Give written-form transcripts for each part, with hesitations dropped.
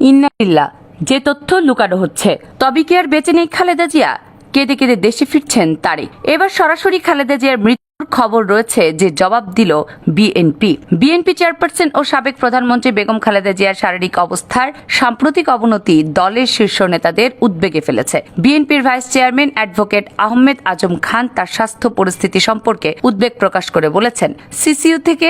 ইন্নালিল্লাহ, যে তথ্য লুকানো হচ্ছে। তবে কি আর বেঁচে নেই খালেদা জিয়া? কেঁদে কেঁদে দেশে ফিরছেন তারেক। এবার সরাসরি খালেদা জিয়ার মৃত্যুর খবর রয়েছে, যে জবাব দিল বিএনপি চেয়ারপারসন ও সাবেক প্রধানমন্ত্রী বেগম খালেদা জিয়ার শারীরিক অবস্থার সাম্প্রতিক অবনতি দলের শীর্ষ নেতাদের উদ্বেগে ফেলেছে। বিএনপির vice chairman advocate Ahmed Azam Khan তার স্বাস্থ্য পরিস্থিতি সম্পর্কে উদ্বেগ প্রকাশ করে বলেছেন, সিসিইউ থেকে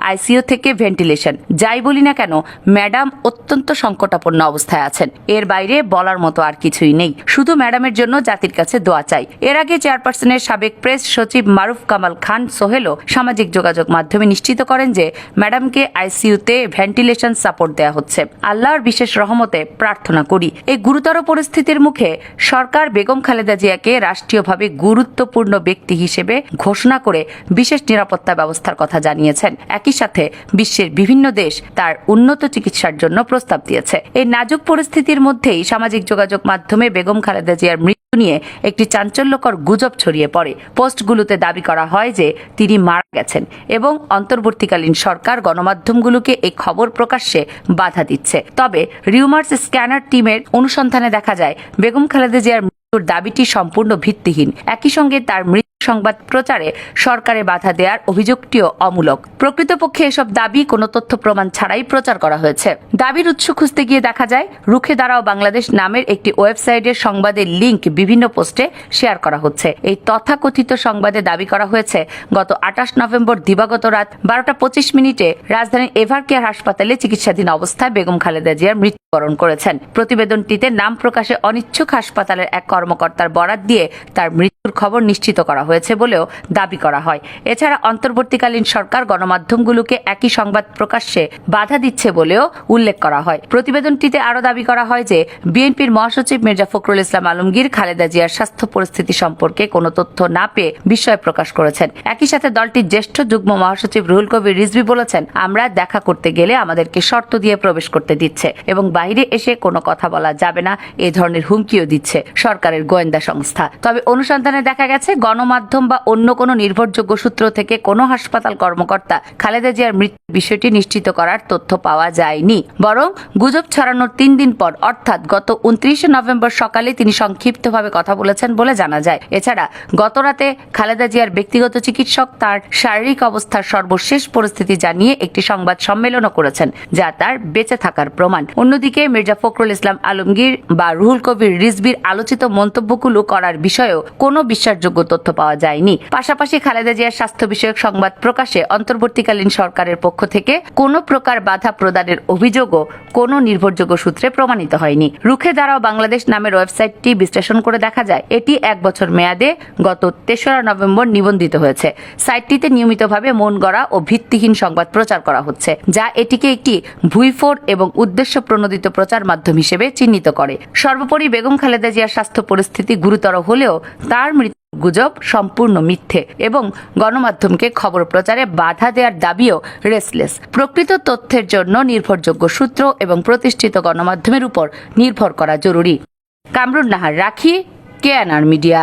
আইসিইউ থেকে ভেন্টিলেশন, যাই বলি না কেন ম্যাডাম অত্যন্ত সংকটাপন্ন অবস্থায় আছেন। এর বাইরে বলার মতো আর কিছুই নেই, শুধু ম্যাডামের জন্য জাতির কাছে দোয়া চাই। এর আগে চেয়ারপারসনের সাবেক প্রেস সচিব মারুফ কামাল খান সোহেলও সামাজিক যোগাযোগ মাধ্যমে নিশ্চিত করেন যে ম্যাডামকে আইসিইউতে ভেন্টিলেশন সাপোর্ট দেওয়া হচ্ছে। আল্লাহর বিশেষ রহমতে প্রার্থনা করি। এই গুরুতর পরিস্থিতির মুখে সরকার বেগম খালেদা জিয়াকে রাষ্ট্রীয়ভাবে গুরুত্বপূর্ণ ব্যক্তি হিসেবে ঘোষণা করে বিশেষ নিরাপত্তা ব্যবস্থার কথা জানিয়েছেন। একই সাথে বিশ্বের বিভিন্ন দেশ তার উন্নত চিকিৎসার জন্য প্রস্তাব দিয়েছে। এই নাজুক পরিস্থিতির মধ্যেই সামাজিক যোগাযোগ মাধ্যমে বেগম খালেদা জিয়ার মৃত্যু নিয়ে একটি চাঞ্চল্যকর গুজব ছড়িয়ে পড়ে। পোস্টগুলোতে দাবি করা হয় যে তিনি মারা গেছেন এবং অন্তর্বর্তীকালীন সরকার গণমাধ্যমগুলোকে এই খবর প্রকাশ্যে বাধা দিচ্ছে। তবে রিউমার্স স্ক্যানার টিমের অনুসন্ধানে দেখা যায় বেগম খালেদা জিয়ার মৃত্যুর দাবিটি সম্পূর্ণ ভিত্তিহীন। একই সঙ্গে তার মৃত্যু সংবাদ প্রচারে সরকারে বাধা দেওয়ার অভিযোগটিও অমূলক। প্রকৃতপক্ষে এসব দাবি কোনো তথ্য প্রমাণ ছাড়াই প্রচার করা হয়েছে। দাবির উৎস খুঁজতে গিয়ে দেখা যায় রুখে দাঁড়াও বাংলাদেশ নামের একটি ওয়েবসাইটের সংবাদের লিঙ্ক বিভিন্ন পোস্টে শেয়ার করা হচ্ছে। এই তথাকথিত সংবাদে দাবি করা হয়েছে, গত 28 নভেম্বর দিবাগত রাত 12:25 রাজধানীর এভারকেয়ার হাসপাতালে চিকিৎসাধীন অবস্থায় বেগম খালেদা জিয়ার মৃত্যুবরণ করেছেন। প্রতিবেদনটিতে নাম প্রকাশে অনিচ্ছুক হাসপাতালের এক কর্মকর্তার বরাত দিয়ে তার মৃত্যুর খবর নিশ্চিত করা হয়েছে বলেও দাবি করা হয়। এছাড়া অন্তর্বর্তীকালীন সরকার গণমাধ্যমগুলোকে একই সংবাদ প্রকাশ্যে বাধা দিচ্ছে বলেও উল্লেখ করা হয়। প্রতিবেদনটিতে আরও দাবি করা হয় যে বিএনপির মহাসচিব মির্জা ফখরুল ইসলাম আলমগীর খালেদা জিয়ার স্বাস্থ্য পরিস্থিতি সম্পর্কে কোনো তথ্য না পেয়ে বিস্ময় প্রকাশ করেছেন। একই সাথে দলটির জ্যেষ্ঠ যুগ্ম মহাসচিব রুহুল কবির রিজভী বলেছেন, আমরা দেখা করতে গেলে আমাদেরকে শর্ত দিয়ে প্রবেশ করতে দিচ্ছে এবং বাইরে এসে কোনো কথা বলা যাবে না, এ ধরনের হুমকিও দিচ্ছে সরকারের গোয়েন্দা সংস্থা। তবে অনুসন্ধানে দেখা গেছে গণমাধ্যম বা অন্য কোনো নির্ভরযোগ্য সূত্র থেকে কোনো হাসপাতাল কর্মকর্তা খালেদা জিয়ার মৃত্যুর বিষয়টি নিশ্চিত করার তথ্য পাওয়া যায়নি। বরং গুজব ছড়ানোর 3 দিন পর অর্থাৎ গত 29 নভেম্বর সকালে তিনি সংক্ষিপ্তভাবে কথা বলেছেন বলে জানা যায়। এছাড়া গতরাতে খালেদা জিয়ার ব্যক্তিগত চিকিৎসক তার শারীরিক অবস্থার সর্বশেষ পরিস্থিতি জানিয়ে একটি সংবাদ সম্মেলনও করেছেন, যা তার বেঁচে থাকার প্রমাণ। অন্যদিকে মির্জা ফখরুল ইসলাম আলমগীর বা রুহুল কবির রিজভীর আলোচিত মন্তব্যগুলো করার বিষয়েও কোনো বিশ্বাসযোগ্য তথ্য পাওয়া যায়নি। পাশাপাশি খালেদা জিয়ার স্বাস্থ্য বিষয়ক সংবাদ প্রকাশে অন্তর্বর্তীকালীন সরকারের পক্ষ থেকে কোনো প্রকার বাধা প্রদানের অভিযোগও কোনো নির্ভরযোগ্য সূত্রে প্রমাণিত হয়নি। রুখে দাঁড়াও বাংলাদেশ নামের ওয়েবসাইটটি বিশ্লেষণ করে দেখা যায় এটি 1 বছর মেয়াদে গত 3রা নভেম্বর নিবন্ধিত হয়েছে। সাইটটিতে নিয়মিতভাবে মন গড়া ও ভিত্তিহীন সংবাদ প্রচার করা হচ্ছে, যা এটিকে একটি ভুইফোড় এবং উদ্দেশ্য প্রণোদিত প্রচার মাধ্যম হিসেবে চিহ্নিত করে। সর্বোপরি বেগম খালেদা জিয়ার স্বাস্থ্য পরিস্থিতি গুরুতর হলেও তার গুজব সম্পূর্ণ মিথ্যে এবং গণমাধ্যমকে খবর প্রচারে বাধা দেওয়ার দাবিও রেসলেস। প্রকৃত তথ্যের জন্য নির্ভরযোগ্য সূত্র এবং প্রতিষ্ঠিত গণমাধ্যমের উপর নির্ভর করা জরুরি। কামরুন নাহার, রাখি, কেএনআর মিডিয়া।